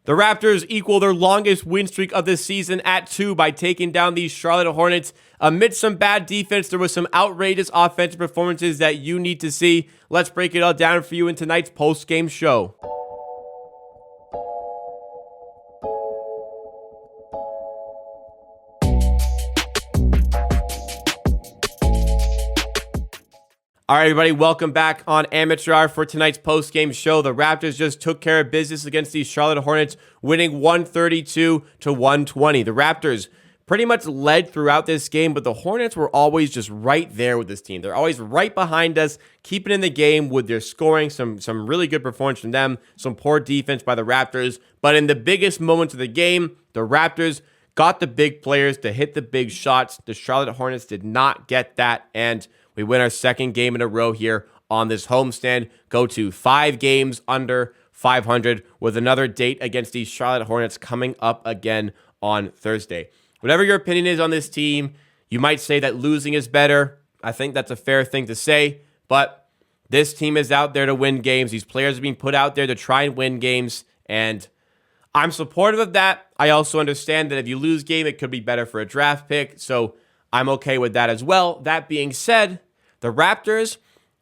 The Raptors equal their longest win streak of the season at 2 by taking down the Charlotte Hornets. Amidst some bad defense, there was some outrageous offensive performances that you need to see. Let's break it all down for you in tonight's post-game show. All right, everybody, welcome back on Amateur Hour for tonight's post-game show. The Raptors just took care of business against the Charlotte Hornets, winning 132-120. The Raptors pretty much led throughout this game, but the Hornets were always just right there with this team. They're always right behind us, keeping in the game with their scoring, some really good performance from them, some poor defense by the Raptors. But in the biggest moments of the game, the Raptors got the big players to hit the big shots. The Charlotte Hornets did not get that, and we win our second game in a row here on this homestand. Go to 5 games under 500 with another date against the Charlotte Hornets coming up again on Thursday. Whatever your opinion is on this team, you might say that losing is better. I think that's a fair thing to say, but this team is out there to win games. These players are being put out there to try and win games, and I'm supportive of that. I also understand that if you lose game, it could be better for a draft pick, so I'm okay with that as well. That being said, the Raptors,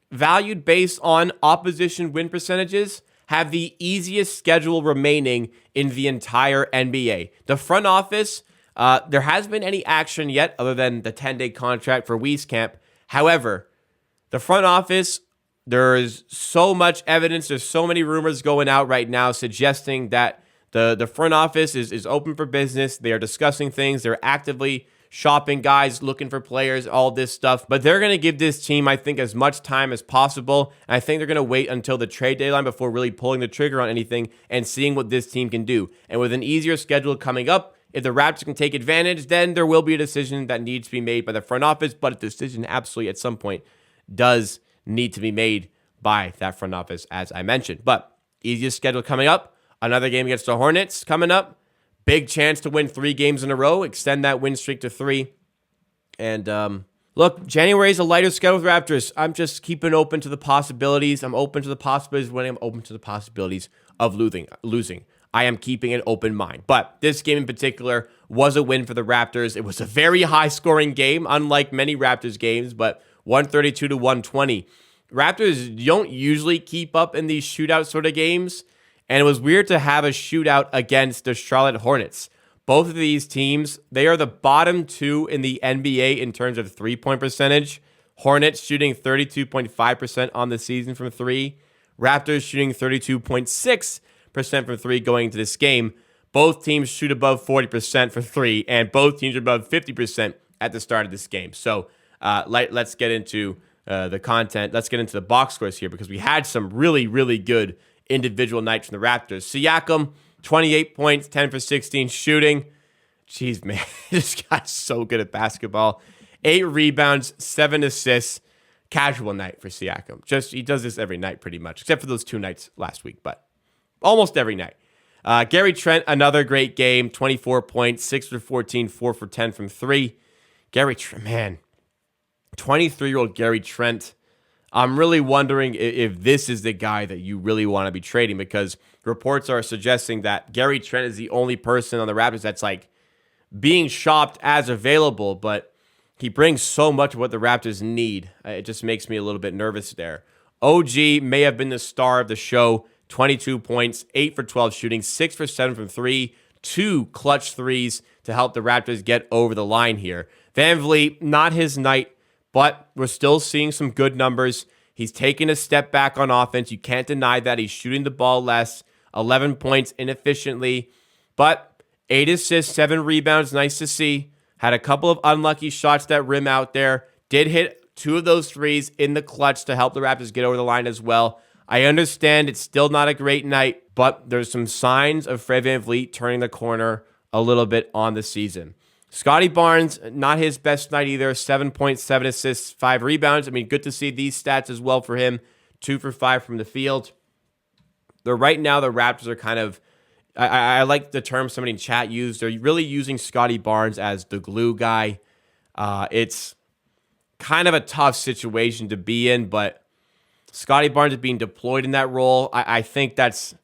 valued based on opposition win percentages, have the easiest schedule remaining in the entire NBA. The front office, there hasn't been any action yet other than the 10-day contract for Wieskamp. However, the front office, there's so much evidence, there's so many rumors going out right now suggesting that the front office is open for business. They are discussing things. They're actively shopping guys, looking for players, all this stuff. But they're going to give this team, I think, as much time as possible. And I think they're going to wait until the trade deadline before really pulling the trigger on anything and seeing what this team can do. And with an easier schedule coming up, if the Raptors can take advantage, then there will be a decision that needs to be made by the front office. But a decision absolutely at some point does need to be made by that front office, as I mentioned. But easiest schedule coming up. Another game against the Hornets coming up. Big chance to win 3 games in a row, extend that win streak to 3. And look, January is a lighter schedule with Raptors. I'm just keeping open to the possibilities. I'm open to the possibilities of winning. I'm open to the possibilities of losing. I am keeping an open mind. But this game in particular was a win for the Raptors. It was a very high-scoring game, unlike many Raptors games, but 132-120. Raptors don't usually keep up in these shootout sort of games. And it was weird to have a shootout against the Charlotte Hornets. Both of these teams, they are the bottom 2 in the NBA in terms of three-point percentage. Hornets shooting 32.5% on the season from 3. Raptors shooting 32.6% from 3 going into this game. Both teams shoot above 40% for 3, and both teams are above 50% at the start of this game. So let's get into the content. Let's get into the box scores here because we had some really, really good individual nights from the Raptors. Siakam, 28 points, 10 for 16 shooting. Jeez, man, this guy's so good at basketball. 8 rebounds, 7 assists. Casual night for Siakam. He does this every night pretty much, except for those 2 nights last week, but almost every night. Gary Trent, another great game, 24 points, 6 for 14, 4 for 10 from 3. Gary Trent, man, 23-year-old Gary Trent. I'm really wondering if this is the guy that you really want to be trading because reports are suggesting that Gary Trent is the only person on the Raptors that's like being shopped as available, but he brings so much of what the Raptors need. It just makes me a little bit nervous there. OG may have been the star of the show, 22 points, 8 for 12 shooting, 6 for 7 from 3, 2 clutch threes to help the Raptors get over the line here. VanVleet, not his night, but we're still seeing some good numbers. He's taking a step back on offense. You can't deny that. He's shooting the ball less. 11 points inefficiently. But 8 assists, 7 rebounds. Nice to see. Had a couple of unlucky shots that rim out there. Did hit 2 of those threes in the clutch to help the Raptors get over the line as well. I understand it's still not a great night, but there's some signs of Fred VanVleet turning the corner a little bit on the season. Scotty Barnes, not his best night either. 7.7 assists, 5 rebounds. I mean, good to see these stats as well for him. 2 for 5 from the field. Right now, the Raptors are kind of, I like the term somebody in chat used. They're really using Scotty Barnes as the glue guy. It's kind of a tough situation to be in, but Scotty Barnes is being deployed in that role. I think that's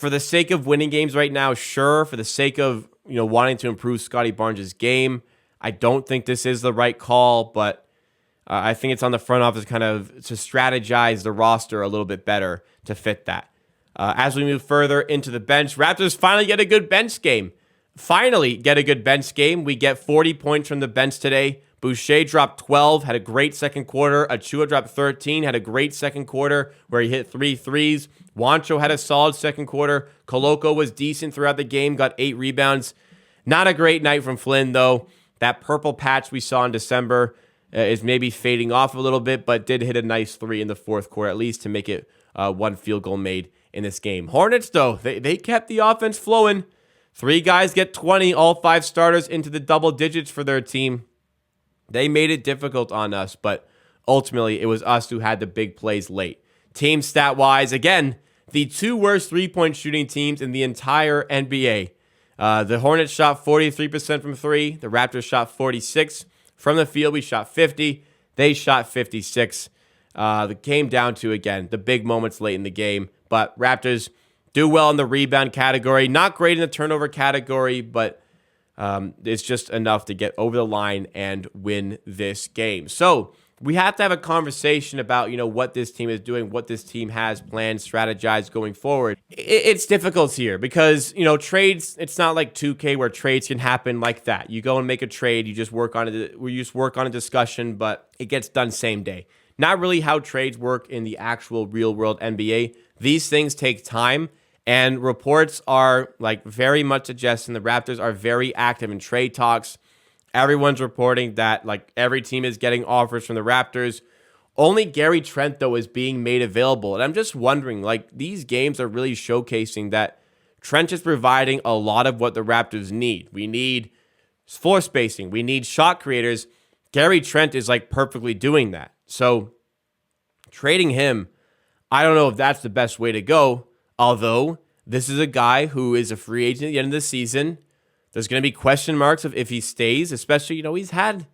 for the sake of winning games right now, sure. For the sake of, wanting to improve Scotty Barnes' game, I don't think this is the right call, but I think it's on the front office kind of to strategize the roster a little bit better to fit that. As we move further into the bench, Raptors finally get a good bench game. We get 40 points from the bench today. Boucher dropped 12, had a great second quarter. Achua dropped 13, had a great second quarter where he hit 3 threes. Juancho had a solid second quarter. Koloko was decent throughout the game, got 8 rebounds. Not a great night from Flynn, though. That purple patch we saw in December is maybe fading off a little bit, but did hit a nice 3 in the fourth quarter, at least to make it one field goal made in this game. Hornets, though, they kept the offense flowing. 3 guys get 20, all 5 starters into the double digits for their team. They made it difficult on us, but ultimately it was us who had the big plays late. Team stat-wise, again, the 2 worst three-point shooting teams in the entire NBA. The Hornets shot 43% from 3. The Raptors shot 46%. From the field, we shot 50. They shot 56. It came down to, again, the big moments late in the game. But Raptors do well in the rebound category. Not great in the turnover category, but it's just enough to get over the line and win this game. So we have to have a conversation about, what this team is doing, what this team has planned, strategized going forward. It's difficult here because, trades, it's not like 2K where trades can happen like that. You go and make a trade, you just work on a discussion, but it gets done same day. Not really how trades work in the actual real world NBA. These things take time. And reports are very much suggesting the Raptors are very active in trade talks. Everyone's reporting that every team is getting offers from the Raptors. Only Gary Trent, though, is being made available. And I'm just wondering, these games are really showcasing that Trent is providing a lot of what the Raptors need. We need floor spacing. We need shot creators. Gary Trent is perfectly doing that. So trading him, I don't know if that's the best way to go. Although this is a guy who is a free agent at the end of the season. There's going to be question marks of if he stays, especially, he's had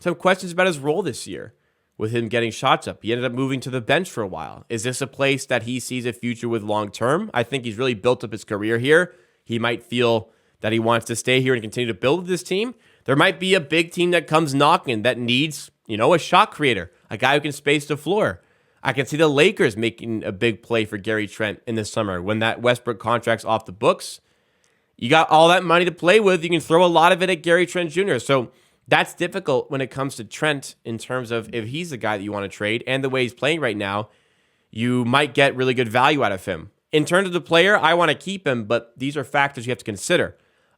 some questions about his role this year with him getting shots up. He ended up moving to the bench for a while. Is this a place that he sees a future with long term? I think he's really built up his career here. He might feel that he wants to stay here and continue to build this team. There might be a big team that comes knocking that needs, a shot creator, a guy who can space the floor. I can see the Lakers making a big play for Gary Trent in the summer when that Westbrook contract's off the books. You got all that money to play with. You can throw a lot of it at Gary Trent Jr. So that's difficult when it comes to Trent in terms of if he's the guy that you want to trade and the way he's playing right now, you might get really good value out of him. In terms of the player, I want to keep him, but these are factors you have to consider.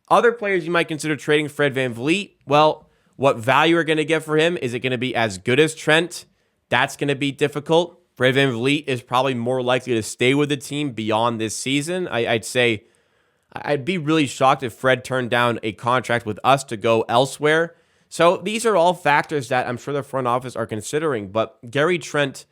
Other players you might consider trading, Fred VanVleet. Well, what value are going to get for him? Is it going to be as good as Trent? That's going to be difficult. Fred VanVleet is probably more likely to stay with the team beyond this season. I'd say I'd be really shocked if Fred turned down a contract with us to go elsewhere. So these are all factors that I'm sure the front office are considering. But Gary Trent,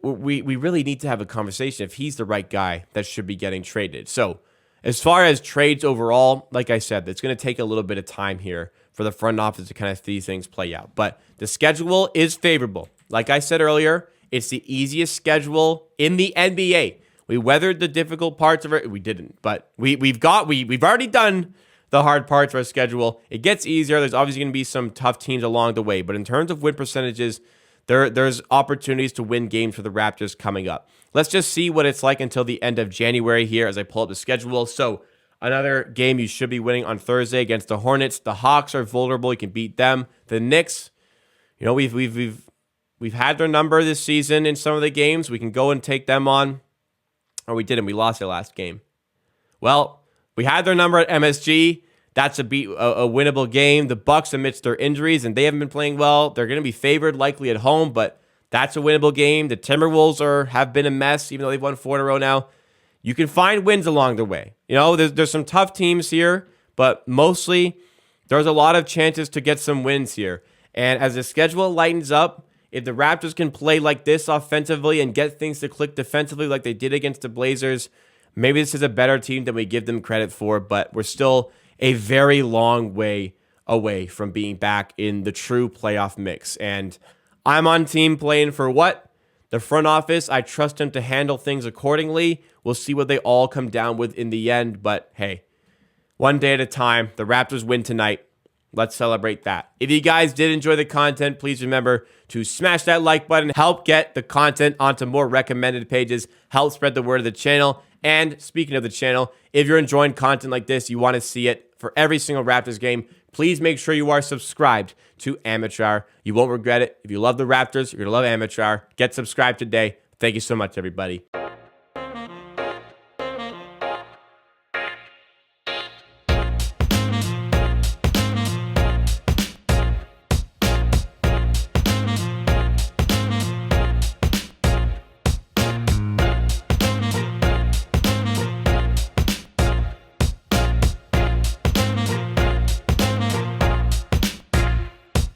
we really need to have a conversation if he's the right guy that should be getting traded. So as far as trades overall, like I said, it's going to take a little bit of time here for the front office to kind of see things play out. But the schedule is favorable. Like I said earlier, it's the easiest schedule in the NBA. We weathered the difficult parts of it. We didn't, but we've already done the hard parts of our schedule. It gets easier. There's obviously going to be some tough teams along the way, but in terms of win percentages, there's opportunities to win games for the Raptors coming up. Let's just see what it's like until the end of January here as I pull up the schedule. So another game you should be winning on Thursday against the Hornets. The Hawks are vulnerable. You can beat them. The Knicks, we've had their number this season in some of the games. We can go and take them on. Or we didn't. We lost their last game. Well, we had their number at MSG. That's a winnable game. The Bucks, amidst their injuries, and they haven't been playing well. They're going to be favored likely at home, but that's a winnable game. The Timberwolves have been a mess, even though they've won 4 in a row now. You can find wins along the way. There's some tough teams here, but mostly there's a lot of chances to get some wins here. And as the schedule lightens up, if the Raptors can play like this offensively and get things to click defensively like they did against the Blazers, maybe this is a better team than we give them credit for, but we're still a very long way away from being back in the true playoff mix. And I'm on team playing for what? The front office, I trust him to handle things accordingly. We'll see what they all come down with in the end. But hey, one day at a time. The Raptors win tonight. Let's celebrate that. If you guys did enjoy the content, please remember to smash that like button. Help get the content onto more recommended pages. Help spread the word of the channel. And speaking of the channel, if you're enjoying content like this, you want to see it for every single Raptors game, please make sure you are subscribed to Amateur Hour. You won't regret it. If you love the Raptors, you're going to love Amateur Hour. Get subscribed today. Thank you so much, everybody.